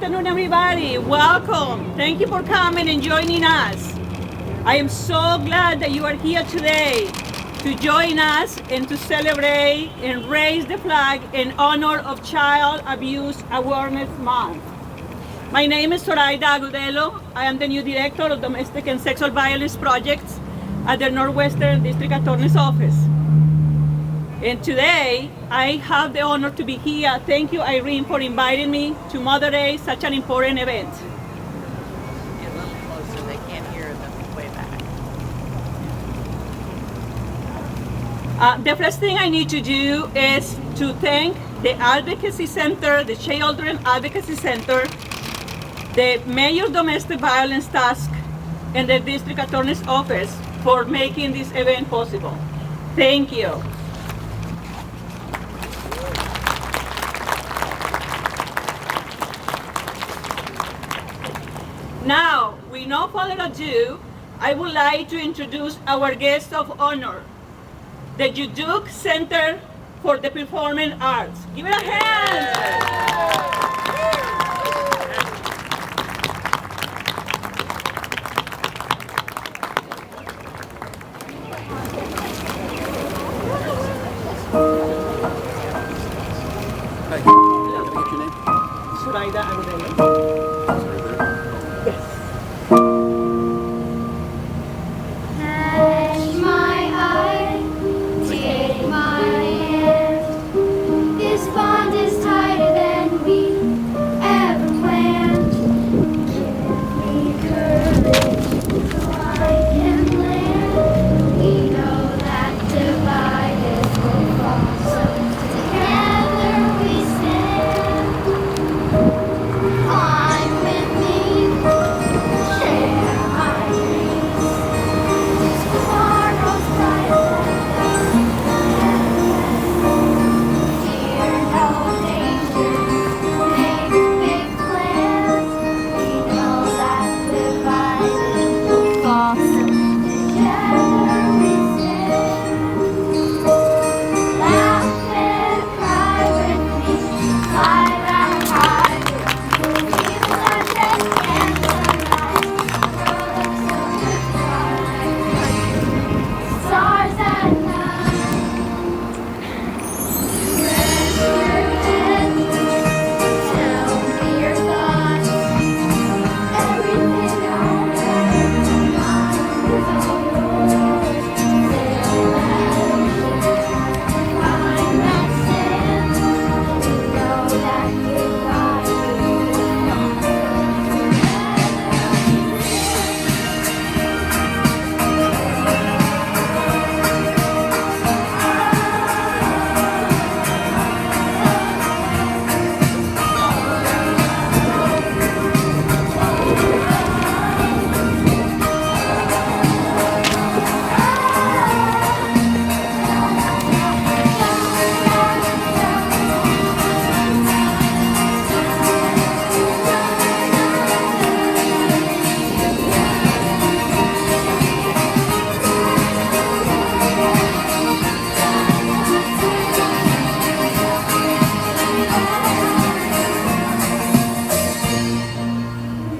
afternoon, everybody. Welcome. Thank you for coming and joining us. I am so glad that you are here today to join us and to celebrate and raise the flag in honor of Child Abuse Awareness Month. My name is Zoraida Agudelo. I am the new Director of Domestic and Sexual Violence Projects at the Northwestern District Attorney's Office. And today, I have the honor to be here. Thank you, Irene, for inviting me to moderate such an important event. Get a little closer, they can't hear them way back. The first thing I need to do is to thank the Advocacy Center, the Children Advocacy Center, the Mayor Domestic Violence Task, and the District Attorney's Office for making this event possible. Thank you. Now, with no further ado, I would like to introduce our guest of honor, the Duke Center for the Performing Arts. Give it a hand! Hi, can I get your name? Zoraida Agudelo. Catch my eye, take my hand. This bond is tighter than we ever planned. Give me courage so I can land. We know that divided we'll fall, so together we stand. Climb with me, share my dreams. Tomorrow's brighter than fear no danger. Make big plans. We know that divided we'll fall. So together we stand. Laugh and cry with me. Fly that high. Feel that red candlelight. Stars at night. Rest your head. Tell me your thoughts. Everything on earth, mine is all yours. Sail that ocean, find that sand. You know that goodbye is gone.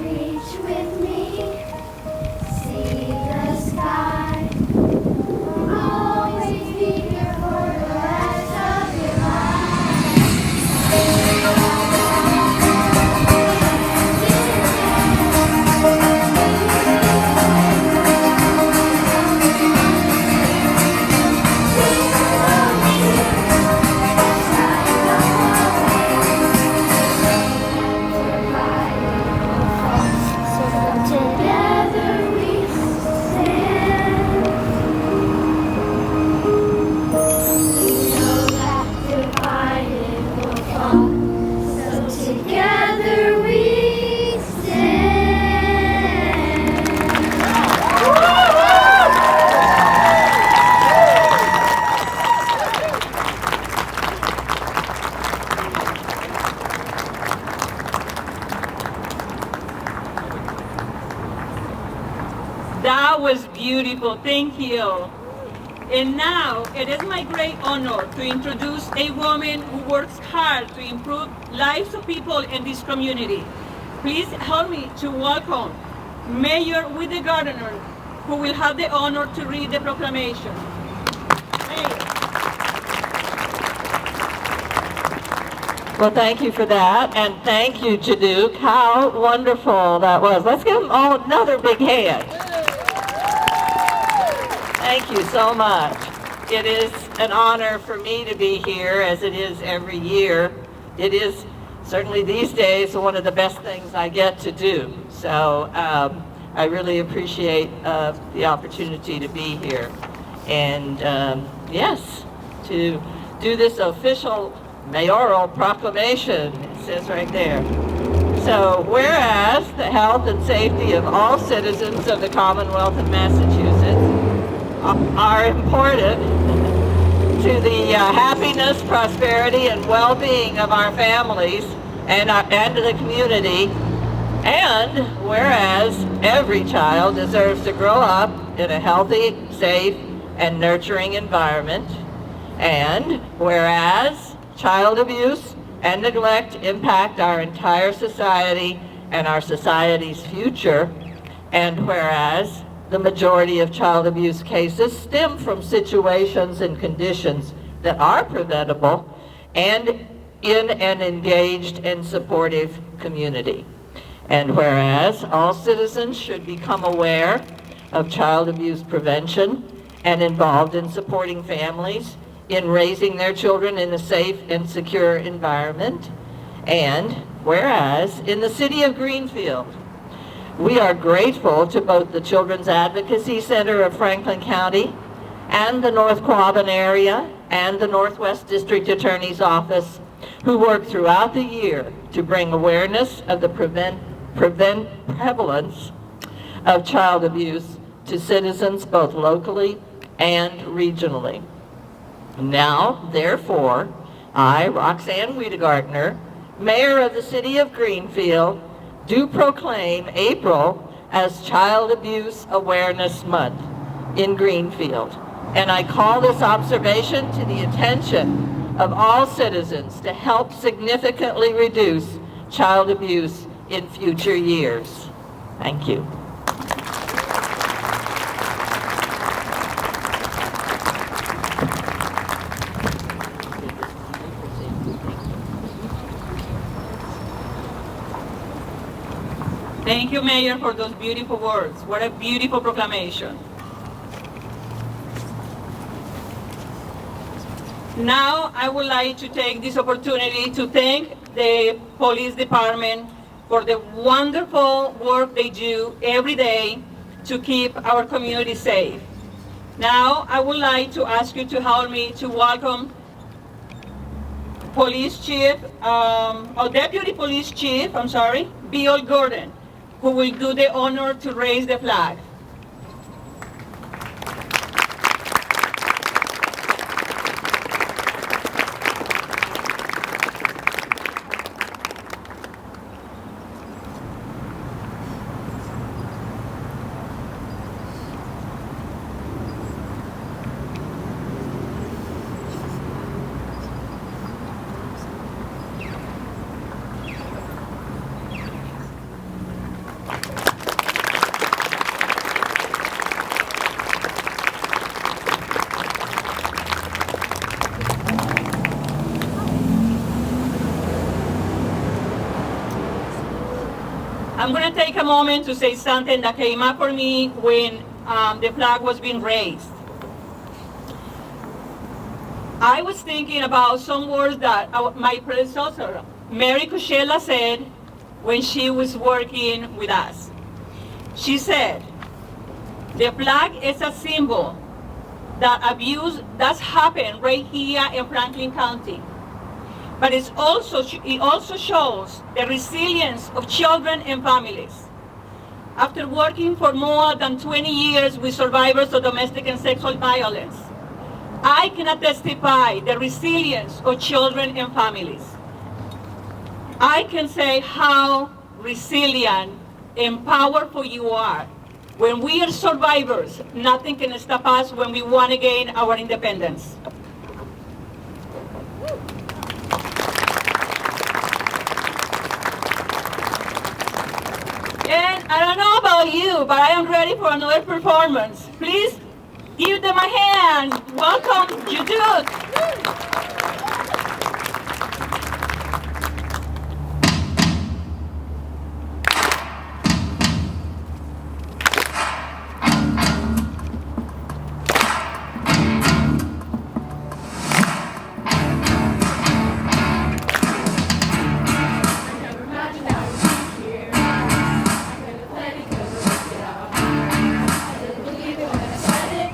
Reach with me, see the sky. Always be here for the rest of your Together we stand. We know that divided we'll fall. So together we That was beautiful. Thank you. And now, it is my great honor to introduce a woman who works hard to improve lives of people in this community. Please help me to welcome Mayor with the Gardener, who will have the honor to read the proclamation. Mayor. Well, thank you for that, and thank you to Duke. How wonderful that was. Let's give them all another big hand. Thank you so much. It is an honor for me to be here, as it is every year. It is certainly these days one of the best things I get to do. So I really appreciate the opportunity to be here. And yes, to do this official mayoral proclamation, it says right there. So, whereas the health and safety of all citizens of the Commonwealth of Massachusetts are important to the happiness, prosperity, and well-being of our families and to the community, and whereas every child deserves to grow up in a healthy, safe, and nurturing environment, and whereas child abuse and neglect impact our entire society and our society's future, and whereas the majority of child abuse cases stem from situations and conditions that are preventable and in an engaged and supportive community. And whereas all citizens should become aware of child abuse prevention and involved in supporting families in raising their children in a safe and secure environment. And whereas in the city of Greenfield, we are grateful to both the Children's Advocacy Center of Franklin County and the North Quabbin area and the Northwest District Attorney's Office, who work throughout the year to bring awareness of the prevalence of child abuse to citizens both locally and regionally. Now, therefore, I, Roxanne Wiedegartner, Mayor of the City of Greenfield, do proclaim April as Child Abuse Awareness Month in Greenfield. And I call this observation to the attention of all citizens to help significantly reduce child abuse in future years. Thank you. Thank you, Mayor, for those beautiful words. What a beautiful proclamation. Now, I would like to take this opportunity to thank the police department for the wonderful work they do every day to keep our community safe. Now, I would like to ask you to help me to welcome Deputy Police Chief, Bill Gordon, who will do the honor to raise the flag. I'm going to take a moment to say something that came up for me when the flag was being raised. I was thinking about some words that my predecessor, Mary Cushella, said when she was working with us. She said, the flag is a symbol that abuse does happen right here in Franklin County. But it also shows the resilience of children and families. After working for more than 20 years with survivors of domestic and sexual violence, I can testify the resilience of children and families. I can say how resilient and powerful you are. When we are survivors, nothing can stop us when we want to gain our independence. I don't know about you, but I am ready for another performance. Please give them a hand. Welcome, Judith. Never imagined I would be here. I couldn't plan it 'cause I worked it out. I didn't believe it when I said it.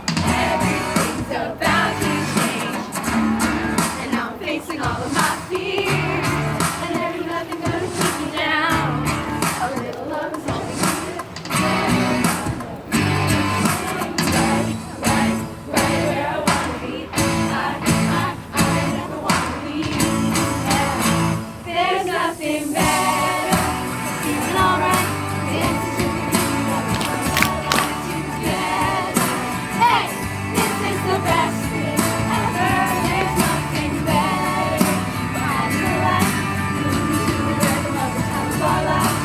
Everything's about to change, and now I'm facing all of my fears, and there's nothing gonna keep me down. A little love is all we need. Right where I wanna be. I never wanna leave. There's nothing better. Feeling alright. Dancing to the beat of our lives together. Hey, this is the best thing ever. There's nothing better. Riding the light, moving to the rhythm of the time of our lives.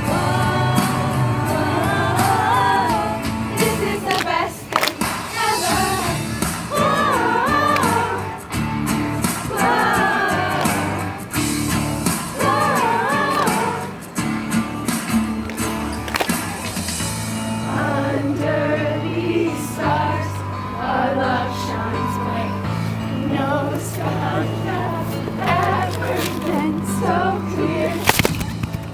Whoa, this is the best thing ever. Whoa, under these stars, our love shines bright. No sky has ever been so clear.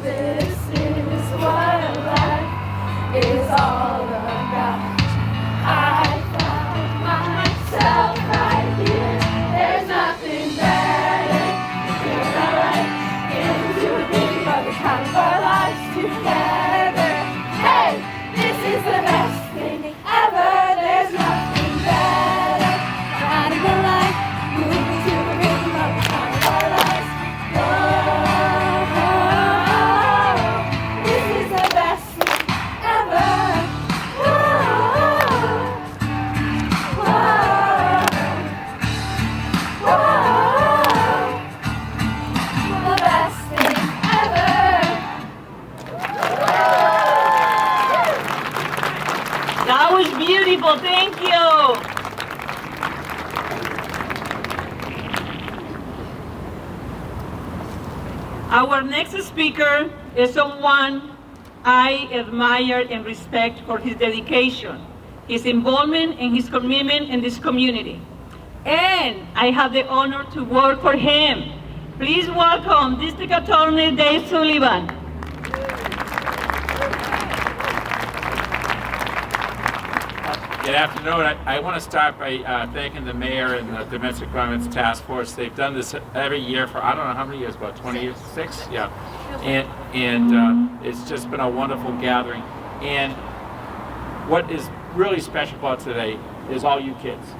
This is what life is all about. I found myself right here. There's nothing better. Feeling alright. Into a beat of the time of our lives together. Hey, this is the best thing ever. There's nothing better. Riding the light, moving to the rhythm of the time of our lives. Whoa, this is the best thing ever. The best thing ever. That was beautiful. Thank you. Our next speaker is someone I admire and respect for his dedication, his involvement, and his commitment in this community. And I have the honor to work for him. Please welcome District Attorney Dave Sullivan. Good afternoon. I want to start by thanking the mayor and the Domestic Violence Task Force. They've done this every year for, I don't know how many years, about 20 years? 6? Yeah. And it's just been a wonderful gathering. And what is really special about today is all you kids.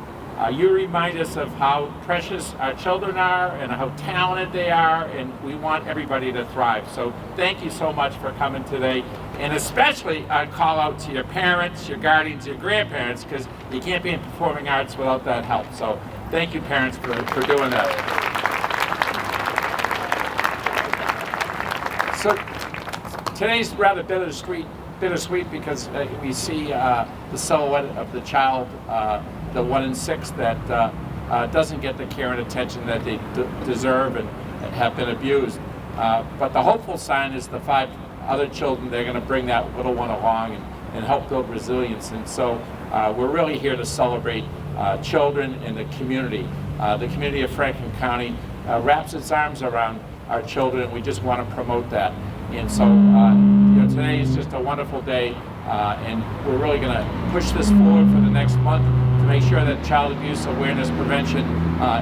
You remind us of how precious our children are and how talented they are, and we want everybody to thrive. So thank you so much for coming today. And especially I call out to your parents, your guardians, your grandparents, because you can't be in performing arts without that help. So thank you, parents, for doing that. So today's rather bittersweet because we see the silhouette of the child, the 1 in 6 that doesn't get the care and attention that they deserve and have been abused. But the hopeful sign is the 5 other children. They're going to bring that little one along and help build resilience. And so we're really here to celebrate children in the community. The community of Franklin County wraps its arms around our children. We just want to promote that. And so today is just a wonderful day, and we're really going to push this forward for the next month to make sure that child abuse awareness prevention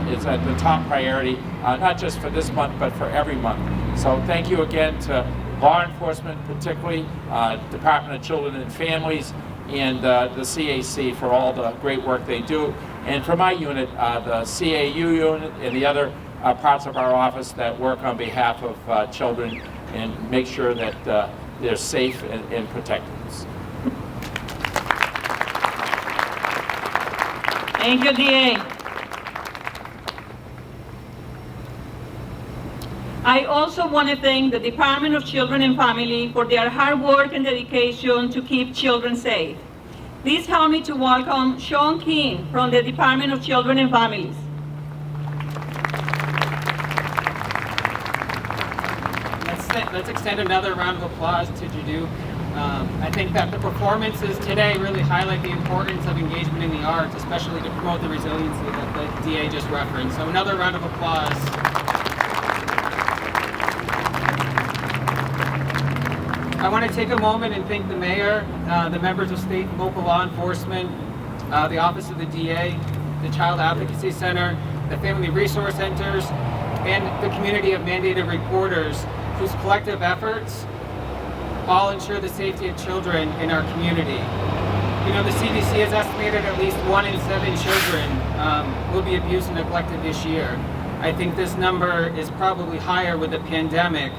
is at the top priority, not just for this month, but for every month. So thank you again to law enforcement, particularly Department of Children and Families, and the CAC for all the great work they do. And for my unit, the CAU unit and the other parts of our office that work on behalf of children and make sure that they're safe and protected. Thank you, DA. I also want to thank the Department of Children and Family for their hard work and dedication to keep children safe. Please help me to welcome Sean King from the Department of Children and Families. Let's extend another round of applause to Jadu. I think that the performances today really highlight the importance of engagement in the arts, especially to promote the resiliency that the DA just referenced. So another round of applause. I want to take a moment and thank the mayor, the members of state and local law enforcement, the office of the DA, the Child Advocacy Center, the Family Resource Centers, and the community of mandated reporters whose collective efforts all ensure the safety of children in our community. You know, the CDC has estimated at least 1 in 7 children will be abused and neglected this year. I think this number is probably higher with the pandemic.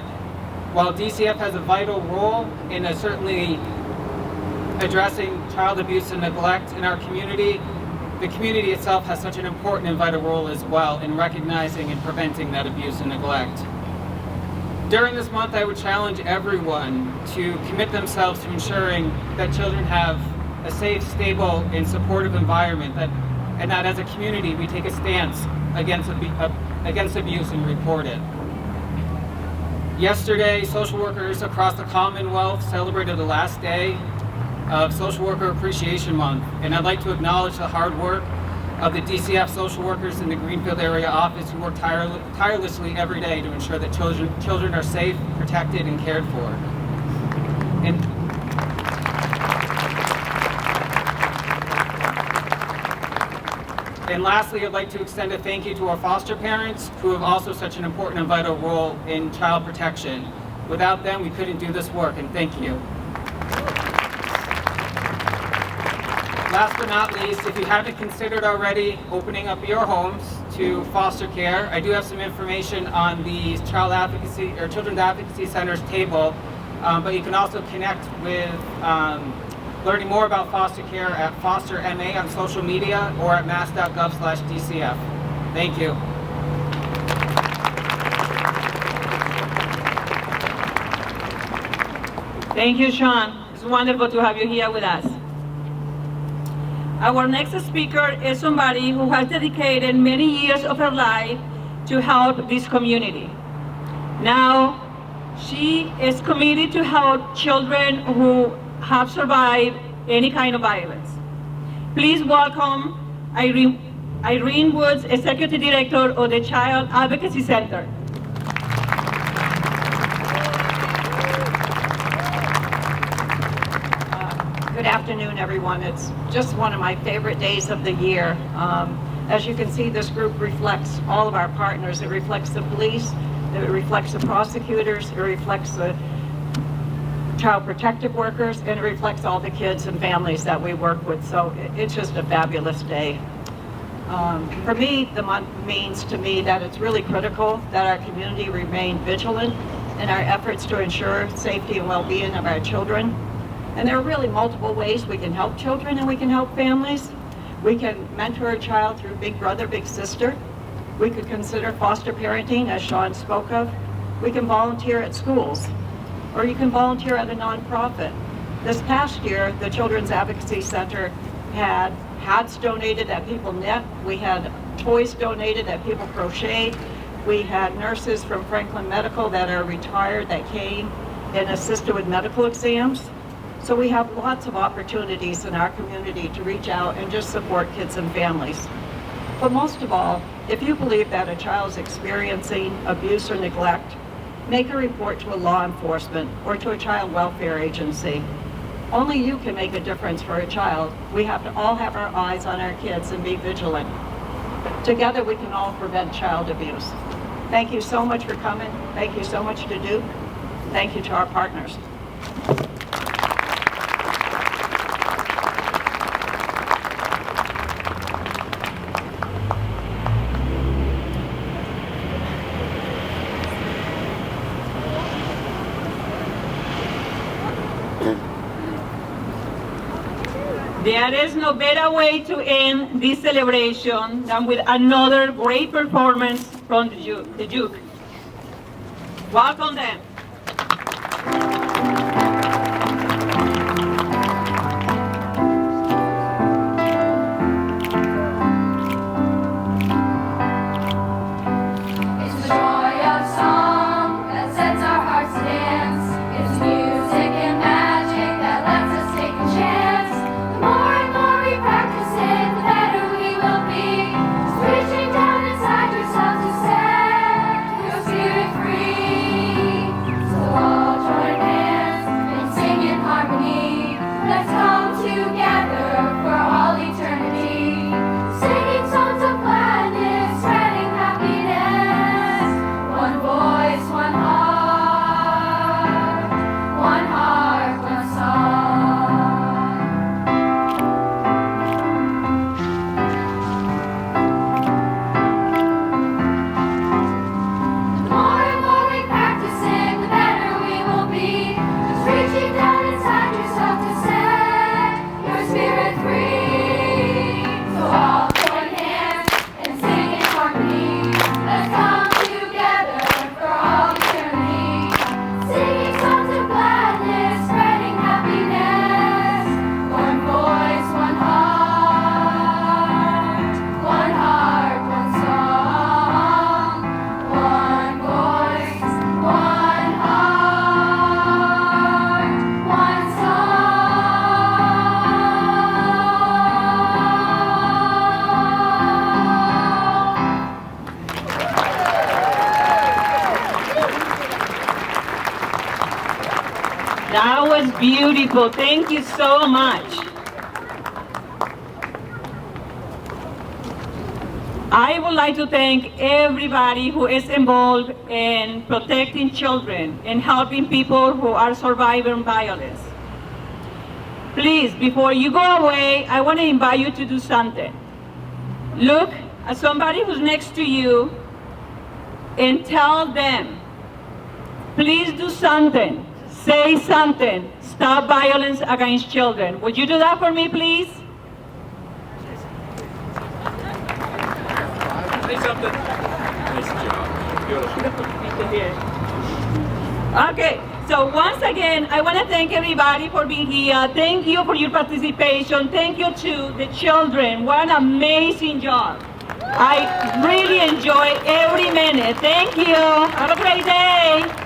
While DCF has a vital role in certainly addressing child abuse and neglect in our community, the community itself has such an important and vital role as well in recognizing and preventing that abuse and neglect. During this month, I would challenge everyone to commit themselves to ensuring that children have a safe, stable, and supportive environment, and that as a community we take a stance against abuse and report it. Yesterday, social workers across the Commonwealth celebrated the last day of Social Worker Appreciation Month, and I'd like to acknowledge the hard work of the DCF social workers in the Greenfield area office who work tirelessly every day to ensure that children are safe, protected, and cared for. And lastly, I'd like to extend a thank you to our foster parents who have also such an important and vital role in child protection. Without them, we couldn't do this work, and thank you. Last but not least, if you haven't considered already opening up your homes to foster care, I do have some information on the Child Advocacy or Children's Advocacy Center's table, but you can also connect with learning more about foster care at Foster MA on social media or at mass.gov/DCF. Thank you. Thank you, Sean. It's wonderful to have you here with us. Our next speaker is somebody who has dedicated many years of her life to help this community. Now, she is committed to help children who have survived any kind of violence. Please welcome Irene Woods, Executive Director of the Child Advocacy Center. Good afternoon, everyone. It's just one of my favorite days of the year. As you can see, this group reflects all of our partners. It reflects the police, it reflects the prosecutors, it reflects the child protective workers, and it reflects all the kids and families that we work with. So it's just a fabulous day. For me, the month means to me that it's really critical that our community remain vigilant in our efforts to ensure safety and well-being of our children. And there are really multiple ways we can help children and we can help families. We can mentor a child through Big Brother, Big Sister. We could consider foster parenting, as Sean spoke of. We can volunteer at schools, or you can volunteer at a nonprofit. This past year, the Children's Advocacy Center had hats donated that people knit. We had toys donated that people crocheted. We had nurses from Franklin Medical that are retired that came and assisted with medical exams. So we have lots of opportunities in our community to reach out and just support kids and families. But most of all, if you believe that a child is experiencing abuse or neglect, make a report to a law enforcement or to a child welfare agency. Only you can make a difference for a child. We have to all have our eyes on our kids and be vigilant. Together we can all prevent child abuse. Thank you so much for coming. Thank you so much to Duke. Thank you to our partners. There is no better way to end this celebration than with another great performance from the Duke. Welcome them. It's the joy of song that sets our hearts to dance. It's music and magic that lets us take a chance. The more and more we practice it, the better we will be. Just reaching down inside yourself to set your spirit free. So all join hands and sing in harmony. Let's come together for all eternity. Singing songs of gladness, spreading happiness. One voice, one heart, one song. The more and more we practice it, the better we will be. Just reaching down inside yourself to set your spirit free. So all join hands and sing in harmony. Let's come together for all eternity. Singing songs of gladness, spreading happiness. One voice, one heart, one song. One voice, one heart, one That was beautiful. Thank you so much. I would like to thank everybody who is involved in protecting children and helping people who are surviving violence. Please, before you go away, I want to invite you to do something. Look at somebody who's next to you and tell them, please do something. Say something. Stop violence against children. Would you do that for me, please? Say something. Nice job. Beautiful. Okay, so once again, I want to thank everybody for being here. Thank you for your participation. Thank you to the children. What an amazing job. I really enjoy every minute. Thank you. Have a great day.